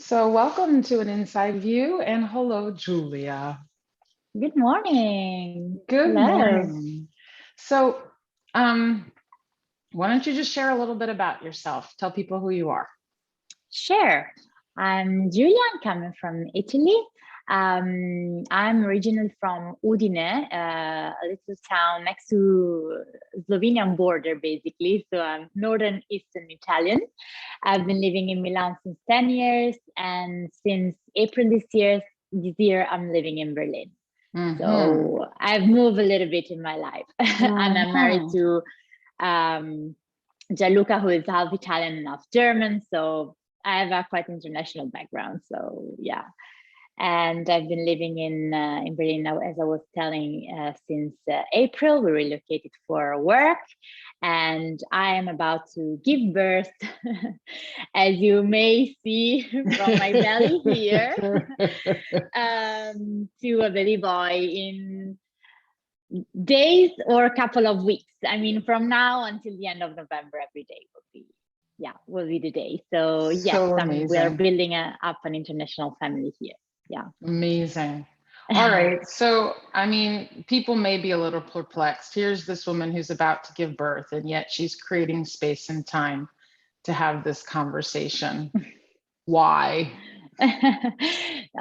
So, welcome to an Inside View, and hello, Julia. Good morning. Good Hello. morning. So, um, why don't you just share a little bit about yourself? Tell people who you are. Sure. I'm Giulia. I'm coming from Italy. I'm originally from Udine, a little town next to Slovenian border, basically. So I'm Northern Eastern Italian. I've been living in Milan since 10 years, and since April this year, I'm living in Berlin. Mm-hmm. So I've moved a little bit in my life, and I'm married Mm-hmm. to um, Gianluca, who is half Italian and half German. So I have a quite international background. So yeah, and I've been living in Berlin now, as I was telling, since April. We relocated for work, and I am about to give birth, as you may see from my belly here, to a baby boy in days or a couple of weeks. I mean, from now until the end of November, every day will be the day. So yes, So we're amazing. building up an international family here. Yeah. Amazing. All right. So, I mean, people may be a little perplexed. Here's this woman who's about to give birth, and yet she's creating space and time to have this conversation. Why? No,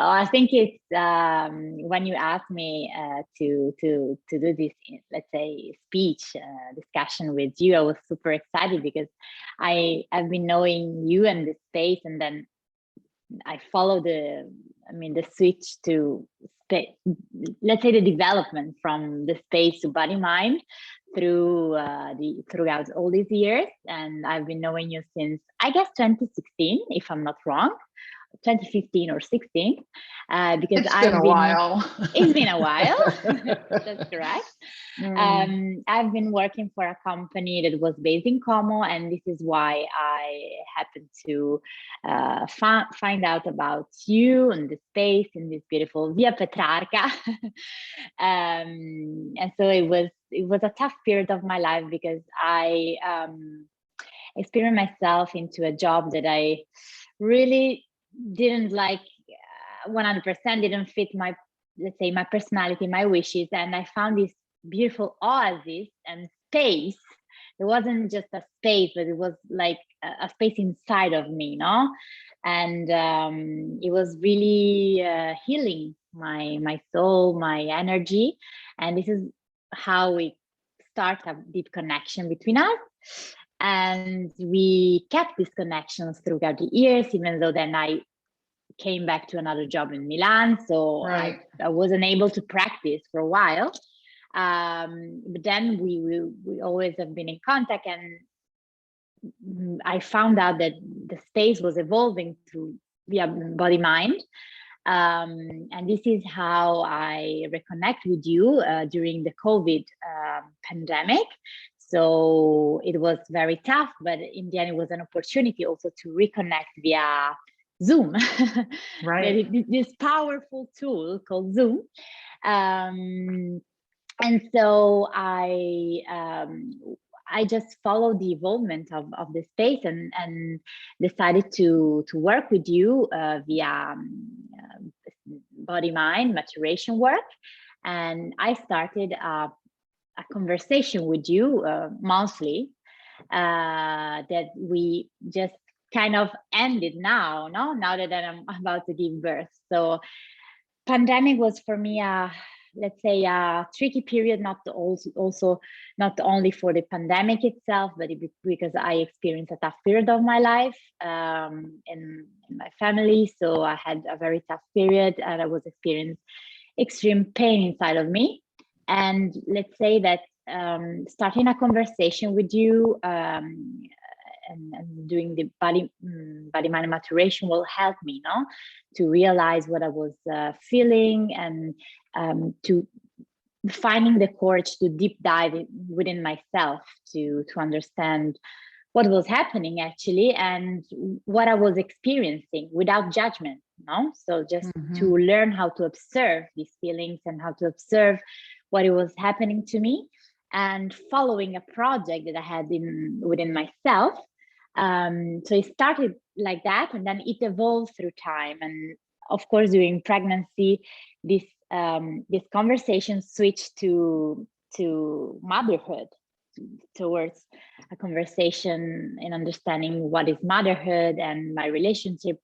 I think it's when you asked me to do this, let's say, speech discussion with you, I was super excited because I've been knowing you and the space, and then I follow the switch to space, let's say the development from the space to body mind throughout all these years. And I've been knowing you since, I guess, 2016, if I'm not wrong. 2015 or 16, because It's been a while. it's been a while. That's correct. Mm. I've been working for a company that was based in Como, and this is why I happened to find out about you and the space in this beautiful Via Petrarca. And so it was a tough period of my life because I experienced myself into a job that I really didn't like 100%, didn't fit my, let's say, my personality, my wishes. And I found this beautiful oasis and space. It wasn't just a space, but it was like a space inside of me, and it was really healing my soul, my energy. And this is how we start a deep connection between us. And we kept these connections throughout the years, even though then I came back to another job in Milan. So Right. I wasn't able to practice for a while. But then we always have been in contact, and I found out that the space was evolving through via body mind. And this is how I reconnect with you during the COVID pandemic. So it was very tough, but in the end, it was an opportunity also to reconnect via Zoom, Right. this powerful tool called Zoom. And so I just followed the evolvement of the space, and decided to work with you via body mind maturation work. And I started a conversation with you monthly that we just kind of ended now, no? Now that I'm about to give birth. So pandemic was for me let's say a tricky period, not also not only for the pandemic itself, but because I experienced a tough period of my life in my family. So I had a very tough period, and I was experiencing extreme pain inside of me. And let's say that starting a conversation with you and doing the body mind maturation will help me, to realize what I was feeling, and to finding the courage to deep dive within myself to understand what was happening actually, and what I was experiencing without judgment. So just Mm-hmm. to learn how to observe these feelings and how to observe what it was happening to me, and following a project that I had within myself, So it started like that, and then it evolved through time. And of course, during pregnancy, this this conversation switched to motherhood, towards a conversation in understanding what is motherhood and my relationship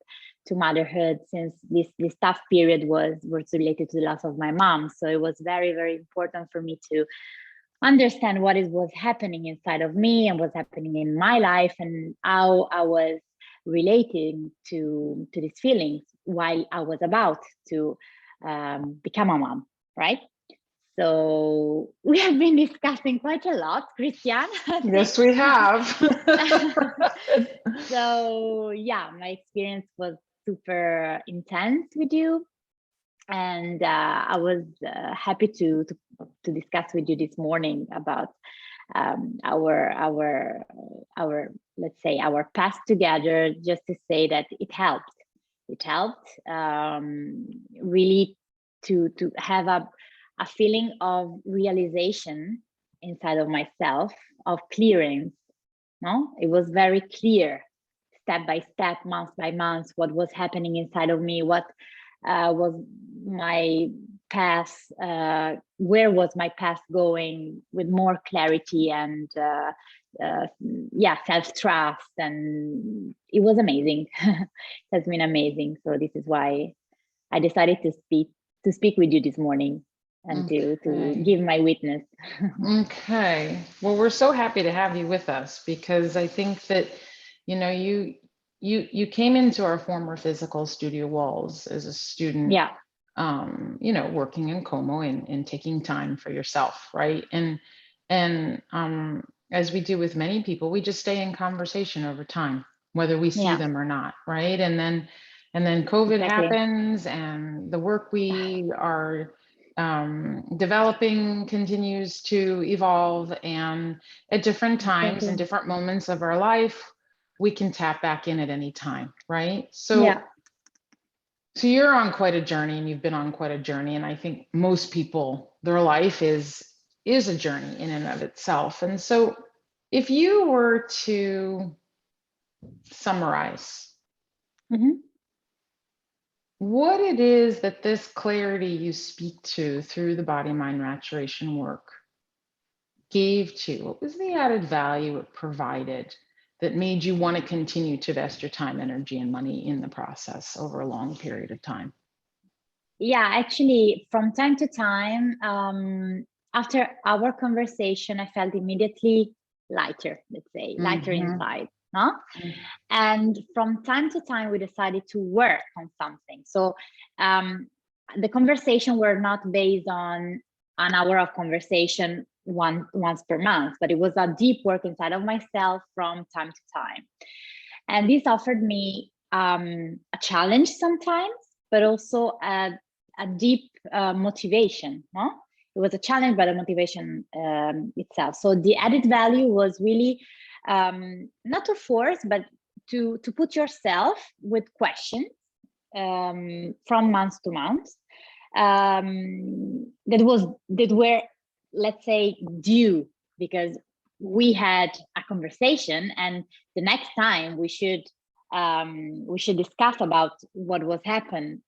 to motherhood, since this tough period was related to the loss of my mom. So it was very, very important for me to understand what was happening inside of me and what's happening in my life, and how I was relating to these feelings while I was about to become a mom, right? So we have been discussing quite a lot, Christian. Yes, we have. So yeah, my experience was super intense with you, and I was happy to discuss with you this morning about our let's say our past together, just to say that it helped. It helped really to have a feeling of realization inside of myself, of clearance. No, it was very clear, step by step, month by month, what was happening inside of me, what was my path, where was my path going, with more clarity and yeah, self-trust. And it was amazing. It has been amazing. So this is why I decided to speak with you this morning, and to give my witness. Okay. Well, we're so happy to have you with us, because I think that, you came into our former physical studio walls as a student, Yeah. working in Como and taking time for yourself, right? And as we do with many people, we just stay in conversation over time, whether we see Yeah, them or not, right? And then COVID exactly. happens, and the work we are developing continues to evolve, and at different times and Exactly. different moments of our life, we can tap back in at any time, right? Yeah. So you're on quite a journey, and you've been on quite a journey, and I think most people, their life is a journey in and of itself. And so if you were to summarize Mhm. what it is that this clarity you speak to through the body mind maturation work gave to, what was the added value it provided that made you want to continue to invest your time, energy, and money in the process over a long period of time? Yeah, actually, from time to time, after our conversation, I felt immediately lighter, let's say, lighter Mm-hmm. inside. No? And from time to time, we decided to work on something. So the conversation were not based on an hour of conversation once per month, but it was a deep work inside of myself from time to time. And this offered me a challenge sometimes, but also a deep motivation. No? It was a challenge, but a motivation itself. So the added value was really not to force, but to put yourself with questions from month to month that were, let's say, due, because we had a conversation, and the next time we should discuss about what happened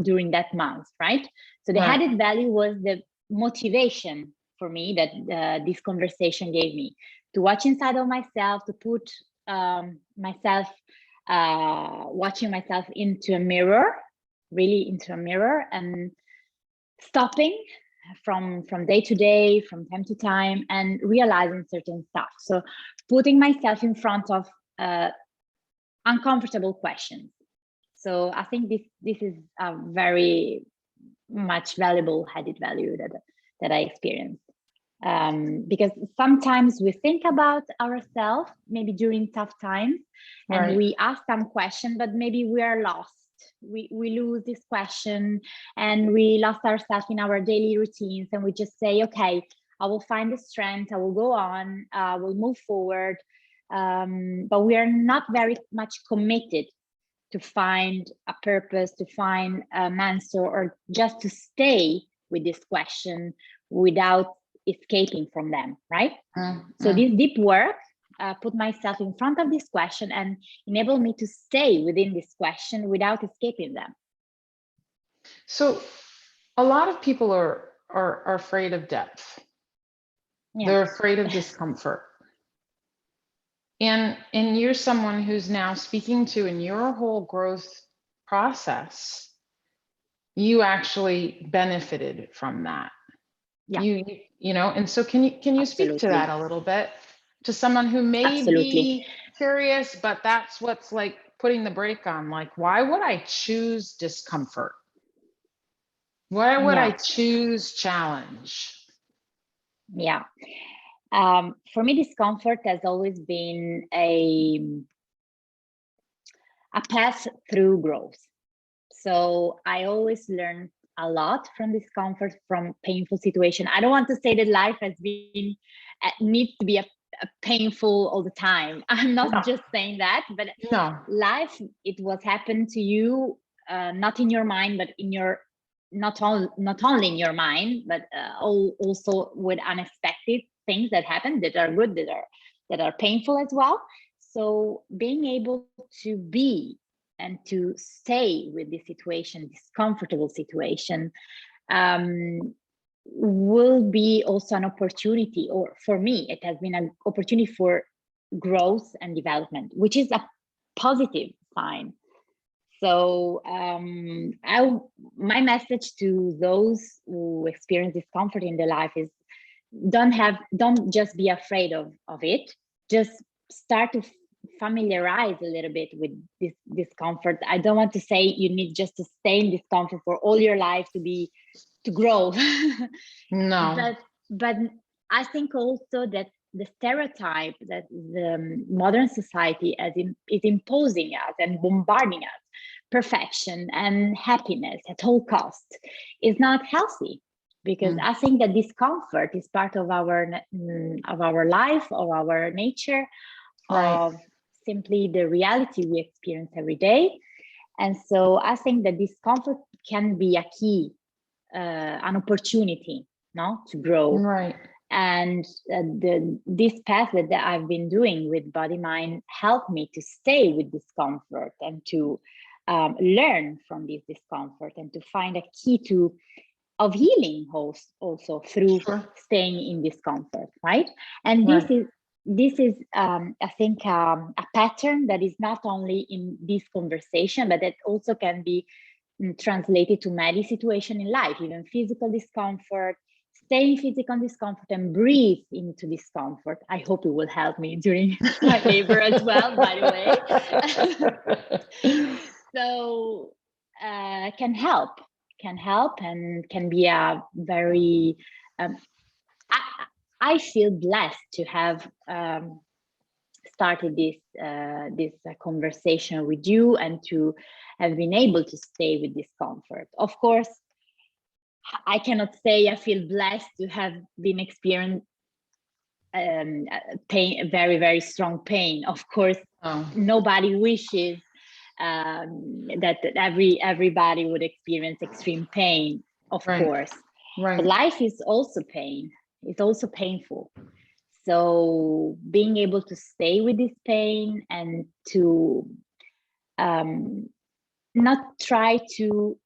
during that month, right? So the Right. added value was the motivation for me that this conversation gave me, to watch inside of myself, to put myself watching myself into a mirror, really into a mirror, and stopping from day to day, from time to time, and realizing certain stuff. So putting myself in front of uncomfortable questions. So I think this is a very much valuable added value that I experienced. Because sometimes we think about ourselves, maybe during tough times, and Right. we ask some question, but maybe we are lost. We lose this question, and we lost ourselves in our daily routines, and we just say, okay, I will find the strength, I will go on, I will move forward. But we are not very much committed to find a purpose, to find an answer, or just to stay with this question without escaping from them, right? So this deep work put myself in front of this question and enable me to stay within this question without escaping them. So a lot of people are afraid of depth. Yeah. They're afraid of discomfort. And you're someone who's now speaking to, in your whole growth process, you actually benefited from that. Yeah. You know, and so can you speak to that a little bit, to someone who may be curious, but that's what's like putting the brake on, like, why would I choose discomfort? Why would I choose challenge? Yeah. For me, discomfort has always been a path through growth. So I always learn a lot from discomfort, from painful situation. I don't want to say that life has been needs to be a painful all the time. I'm not just saying that, but life, it was happened to you, not in your mind, but in your not only in your mind, but also with unexpected things that happen, that are good, that are painful as well. So being able to be and to stay with this situation, this comfortable situation, will be also an opportunity, or for me, it has been an opportunity for growth and development, which is a positive sign. So my message to those who experience discomfort in their life is don't just be afraid of it. Just start to familiarize a little bit with this discomfort. I don't want to say you need just to stay in discomfort for all your life to grow. No. But I think also that the stereotype that the modern society is imposing us and bombarding us, perfection and happiness at all costs, is not healthy. Because I think that discomfort is part of our life, of our nature, of simply the reality we experience every day. And so I think that discomfort can be a key, an opportunity, to grow. Right. And this path that I've been doing with Body Mind helped me to stay with discomfort and to learn from this discomfort and to find a key of healing also through staying in discomfort, right? And this is I think a pattern that is not only in this conversation, but that also can be translated to many situations in life, even physical discomfort. Stay in physical discomfort and breathe into discomfort. I hope it will help me during my labor as well, by the way. So can help and can be a very I feel blessed to have started this conversation with you and to have been able to stay with discomfort. Of course, I cannot say I feel blessed to have been experiencing pain, very, very strong pain. Of course, nobody wishes that everybody would experience extreme pain, of course. But life is also pain. It's also painful. So being able to stay with this pain and to not try to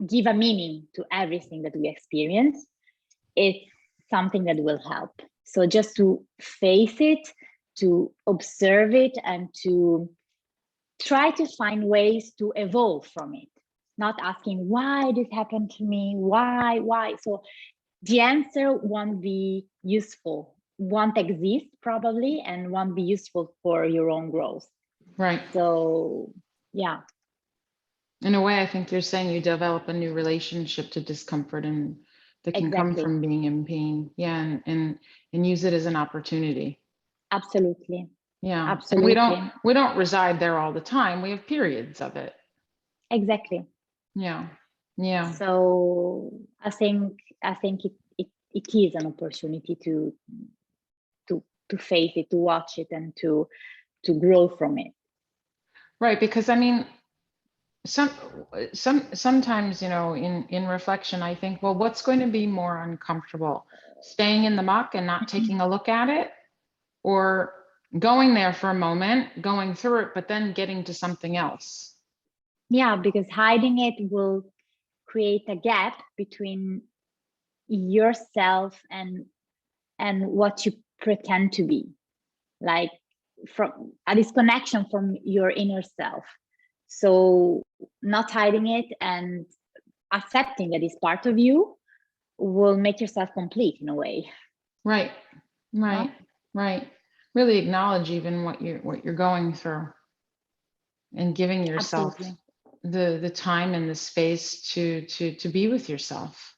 give a meaning to everything that we experience, it's something that will help. So just to face it, to observe it, and to try to find ways to evolve from it, not asking why this happened to me, why. So the answer won't be useful, won't exist probably, and won't be useful for your own growth. Right. So yeah. In a way, I think you're saying you develop a new relationship to discomfort and that can come from being in pain. Yeah, and use it as an opportunity. Absolutely. Yeah. Absolutely. And we don't reside there all the time. We have periods of it. Exactly. Yeah. Yeah. So I think it is an opportunity to face it, to watch it, and to grow from it. Right, because I mean, sometimes, you know, in reflection, I think, well, what's going to be more uncomfortable, staying in the muck and not taking a look at it, or going there for a moment, going through it, but then getting to something else. Yeah, because hiding it will create a gap between yourself and what you pretend to be, like from a disconnection from your inner self. So not hiding it and accepting that it's part of you will make yourself complete in a way. Right, right, No? right. Really acknowledge even what you're going through, and giving yourself Absolutely. the time and the space to be with yourself,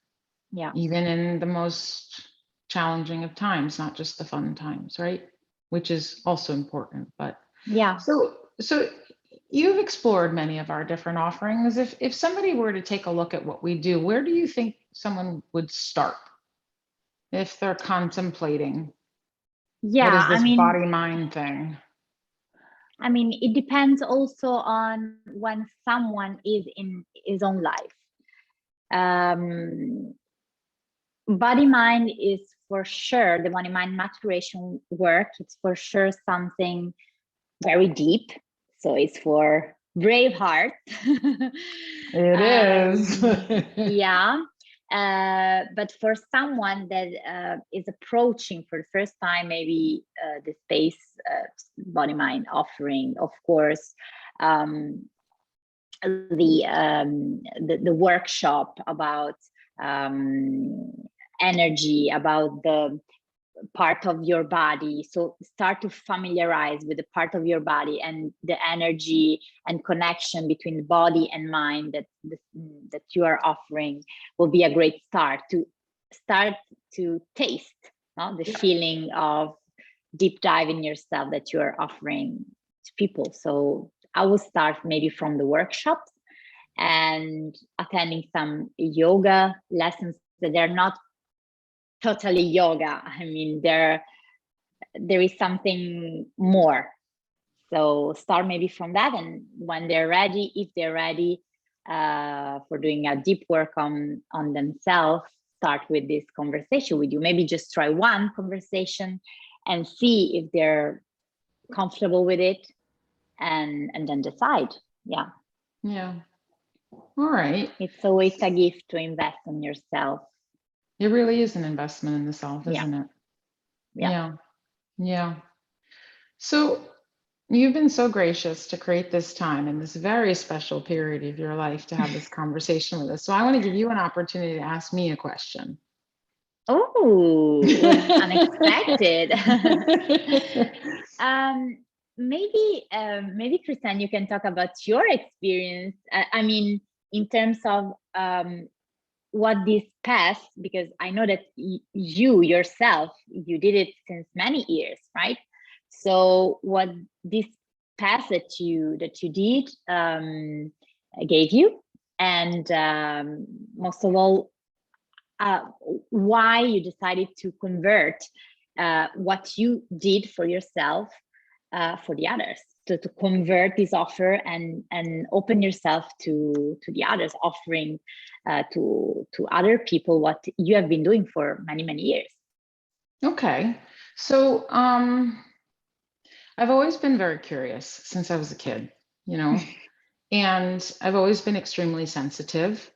Yeah. even in the most challenging of times, not just the fun times, right? Which is also important. But Yeah. so you've explored many of our different offerings. If somebody were to take a look at what we do, where do you think someone would start if they're contemplating what Yeah. is this body mind thing? I mean, it depends also on when someone is in his own life. Um, body mind is for sure the body mind maturation work. It's for sure something very deep. So it's for brave heart. It is. Yeah. But for someone that is approaching for the first time, maybe the space body mind offering, of course, um, the workshop about um, energy, about the part of your body. So start to familiarize with the part of your body and the energy and connection between the body and mind that you are offering will be a great start to taste, no? The feeling of deep dive in yourself that you are offering to people. So I will start maybe from the workshops and attending some yoga lessons that they're not totally yoga. I mean, there is something more. So start maybe from that, and when they're ready, if they're ready for doing a deep work on themselves, start with this conversation with you. Maybe just try one conversation and see if they're comfortable with it, and then decide. Yeah. Yeah. All right. It's always a gift to invest in yourself. It really is an investment in the self, Yeah. isn't it? Yeah. Yeah. Yeah. So you've been so gracious to create this time in this very special period of your life to have this conversation with us. So I want to give you an opportunity to ask me a question. Oh, it was unexpected. um, maybe Christian, you can talk about your experience. I mean, in terms of what this path, because I know that you yourself, you did it since many years, right? So what this path that you did gave you, and most of all, uh, why you decided to convert what you did for yourself for the others, to convert this offer and open yourself to the others, offering to other people what you have been doing for many years. Okay. So I've always been very curious since I was a kid, you know, and I've always been extremely sensitive.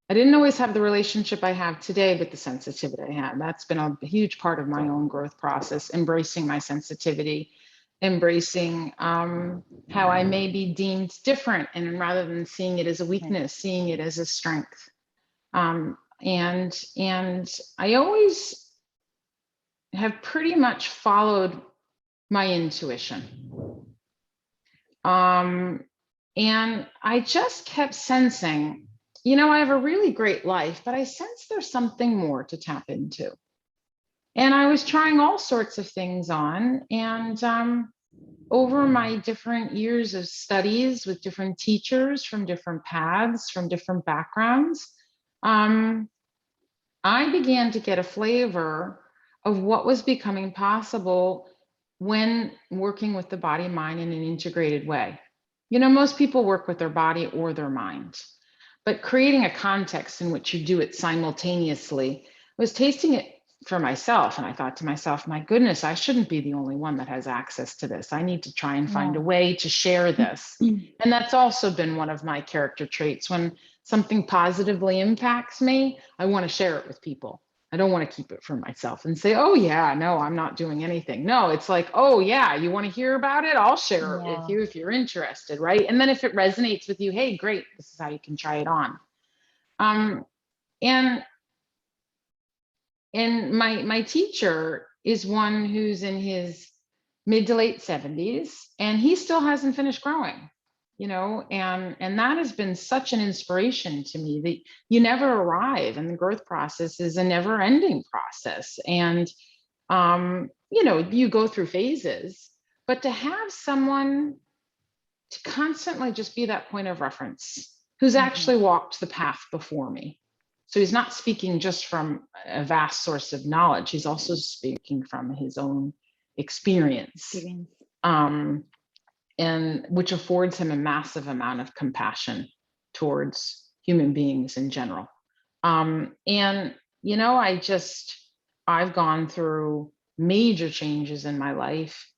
I didn't always have the relationship I have today with the sensitivity I had. That's been a huge part of my own growth process, embracing my sensitivity, embracing how I may be deemed different, and rather than seeing it as a weakness, seeing it as a strength. And I always have pretty much followed my intuition. And I just kept sensing, you know, I have a really great life, but I sense there's something more to tap into. And I was trying all sorts of things on. And over my different years of studies with different teachers from different paths, from different backgrounds, I began to get a flavor of what was becoming possible when working with the body mind in an integrated way. You know, most people work with their body or their mind, but creating a context in which you do it simultaneously was tasting it for myself. And I thought to myself, my goodness, I shouldn't be the only one that has access to this. I need to try and find a way to share this. And that's also been one of my character traits. When something positively impacts me, I want to share it with people. I don't want to keep it for myself and say, oh yeah, no, I'm not doing anything. No, it's like, oh yeah, you want to hear about it? I'll share it with you if you're interested, right? And then if it resonates with you, hey, great, this is how you can try it on. And my teacher is one who's in his mid to late 70s, and he still hasn't finished growing, you know, and that has been such an inspiration to me, that you never arrive, and the growth process is a never ending process. And you know, you go through phases, but to have someone to constantly just be that point of reference who's actually walked the path before me. So he's not speaking just from a vast source of knowledge, he's also speaking from his own experience. And which affords him a massive amount of compassion towards human beings in general. And, you know, I've gone through major changes in my life,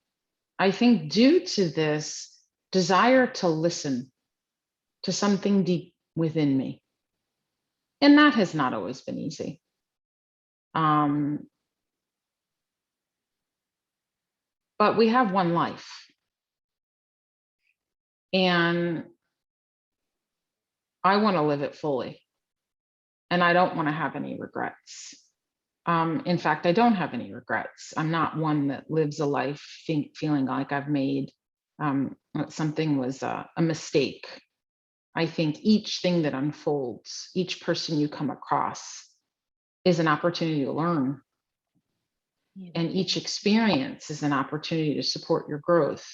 I think, due to this desire to listen to something deep within me. And that has not always been easy. But we have one life. And I want to live it fully. And I don't want to have any regrets. In fact, I don't have any regrets. I'm not one that lives a life feeling like I've made something was a mistake. I think each thing that unfolds, each person you come across is an opportunity to learn. And each experience is an opportunity to support your growth.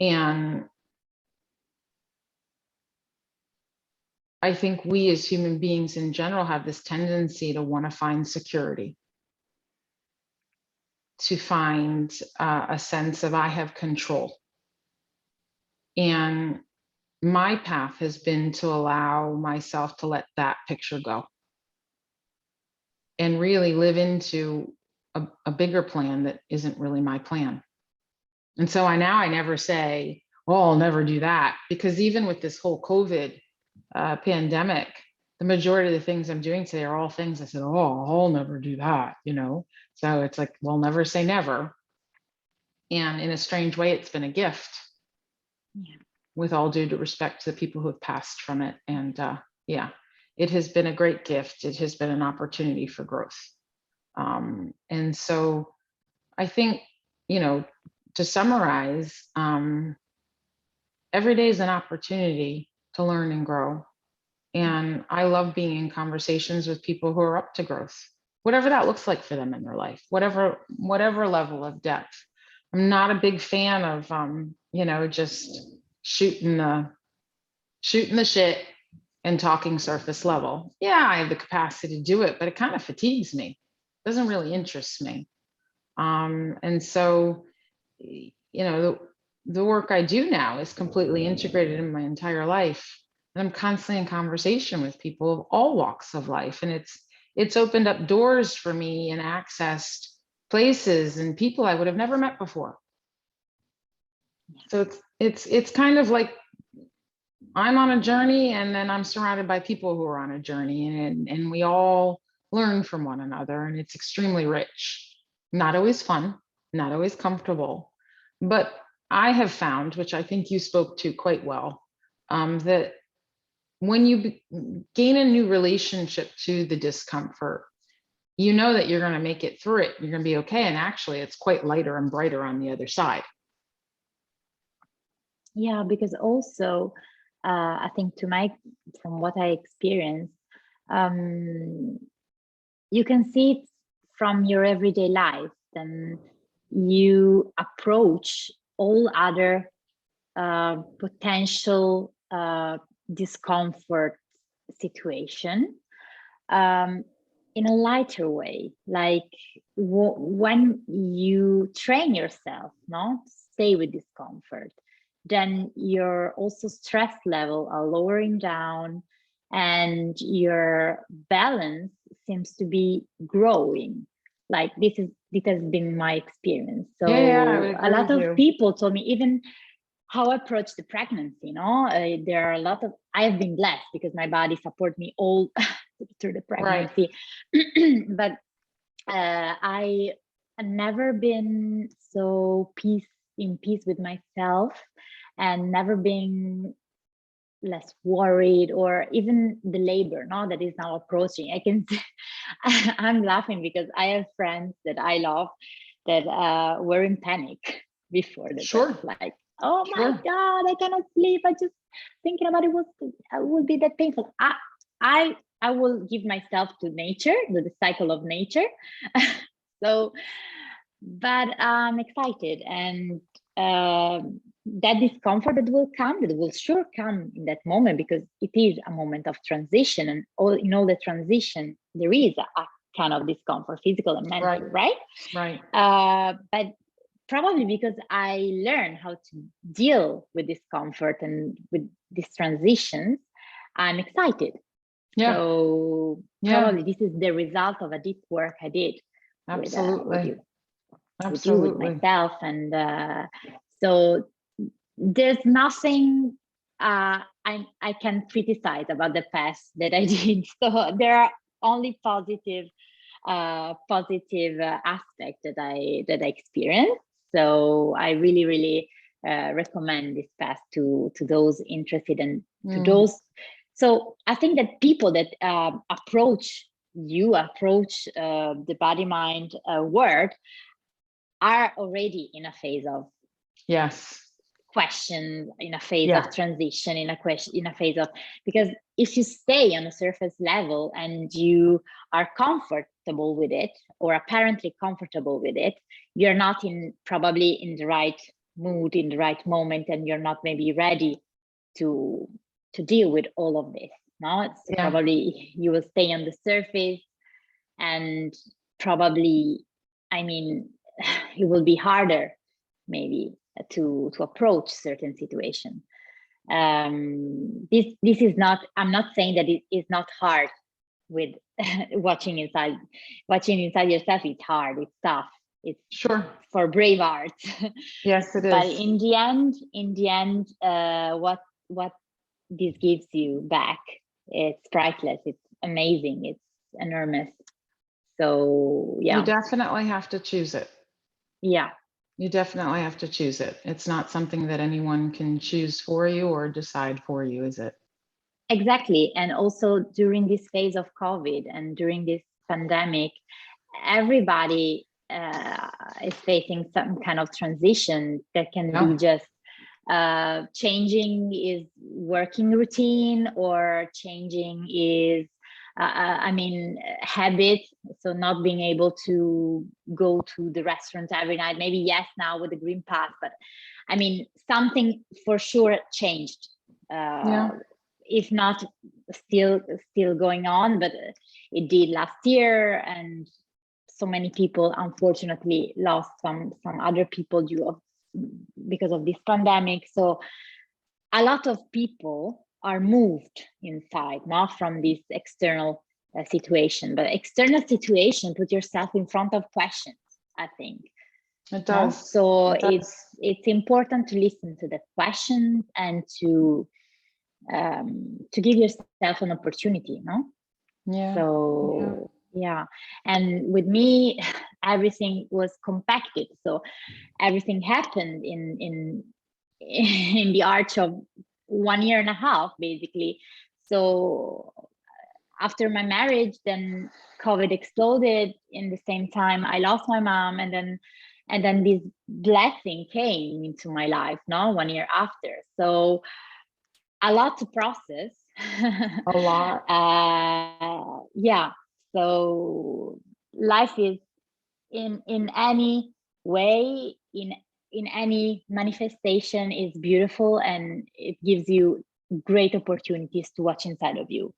And I think we as human beings in general have this tendency to want to find security, to find a sense of I have control. And my path has been to allow myself to let that picture go and really live into a bigger plan that isn't really my plan. And so I never say, oh, I'll never do that, because even with this whole COVID pandemic, the majority of the things I'm doing today are all things I said, oh, I'll never do that, you know? So it's like, well, never say never. And in a strange way, it's been a gift. Yeah. With all due respect to the people who have passed from it. And yeah, it has been a great gift. It has been an opportunity for growth. And so I think, you know, to summarize, every day is an opportunity to learn and grow. And I love being in conversations with people who are up to growth, whatever that looks like for them in their life, whatever level of depth. I'm not a big fan of, you know, just shooting the shit and talking surface level. Yeah, I have the capacity to do it, but it kind of fatigues me. It doesn't really interest me. And so, you know, the work I do now is completely integrated in my entire life. And I'm constantly in conversation with people of all walks of life. And it's opened up doors for me and accessed places and people I would have never met before. So it's kind of like I'm on a journey, and then I'm surrounded by people who are on a journey, and we all learn from one another, and it's extremely rich. Not always fun, not always comfortable, but I have found, which I think you spoke to quite well, that when you gain a new relationship to the discomfort, you know that you're going to make it through it. You're going to be okay. And actually, it's quite lighter and brighter on the other side. Yeah, because also, I think from what I experienced, you can see it from your everyday life. Then you approach all other potential discomfort situation in a lighter way, like when you train yourself not to stay with discomfort, then your also stress level are lowering down, and your balance seems to be growing. Like this has been my experience. So Yeah, I would a agree lot with of you. people told me, even how I approach the pregnancy, there are a lot of, I have been blessed because my body support me all through the pregnancy. Right. But I have never been so in peace with myself, and never been less worried, or even the labor that is now approaching. I can I'm laughing because I have friends that I love that were in panic before the birth, like, oh my God, I cannot sleep, I just thinking about it will be that painful. I will give myself to nature, the cycle of nature. So, but I'm excited, and that discomfort that will sure come in that moment, because it is a moment of transition, and in all the transition there is a kind of discomfort, physical and mental, right? But probably because I learned how to deal with discomfort and with these transitions, I'm excited. So probably this is the result of a deep work I did. Absolutely. With you, with myself. And so there's nothing I can criticize about the past that I did. So there are only positive aspects that I experienced. So I really recommend this path to those interested, and to those. So I think that people that approach the body mind work are already in a phase of question, in a phase of transition, in a phase of, because if you stay on a surface level and you are comfortable with it, or apparently comfortable with it, you're not probably in the right mood, in the right moment, and you're not maybe ready to deal with all of this. So probably you will stay on the surface, and probably, it will be harder maybe to approach certain situation. This is not, I'm not saying that it is not hard with watching inside yourself. It's hard, it's tough, it's for brave hearts. Yes, it is. But in the end, what this gives you back, it's priceless, it's amazing, it's enormous. So you definitely have to choose it. You definitely have to choose it. It's not something that anyone can choose for you or decide for you, is it? Exactly. And also during this phase of COVID and during this pandemic, everybody is facing some kind of transition that can be just changing is working routine, or changing is habit. So not being able to go to the restaurant every night, maybe yes now with the green pass, but something for sure changed. If not still going on, but it did last year, and so many people unfortunately lost some other people because of this pandemic. So a lot of people are moved inside, not from this external situation, but external situation put yourself in front of questions, I think. It does. So it's important to listen to the questions and to give yourself an opportunity, So and with me, everything was compacted, so everything happened in the arch of 1 year and a half, basically. So after my marriage, then COVID exploded. In the same time, I lost my mom, and then this blessing came into my life 1 year after. So a lot to process. A lot. So life is in any way, in any manifestation, is beautiful, and it gives you great opportunities to watch inside of you.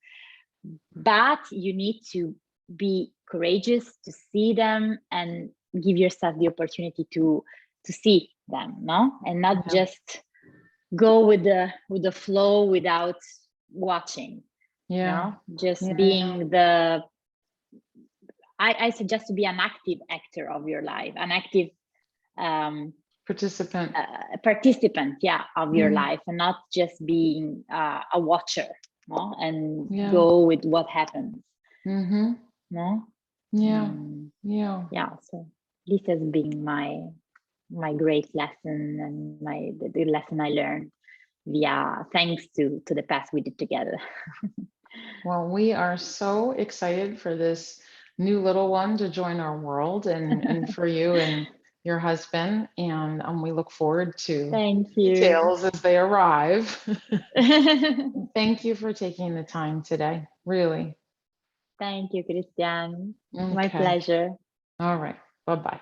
But you need to be courageous to see them and give yourself the opportunity to see them, and not just go with the flow without watching. Just being the I suggest to be an active actor of your life, an active Participant. Participant, yeah, of your Mhm. life, and not just being a watcher, no? And Yeah. go with what happens. Mm-hmm. No? Yeah. Yeah. Yeah. So this has been my great lesson, and the lesson I learned via thanks to the past we did together. Well, we are so excited for this new little one to join our world, and for you and your husband. And we look forward to Thank you. details as they arrive. Thank you for taking the time today. Really. Thank you, Christian. My Okay. pleasure. All right. Bye-bye.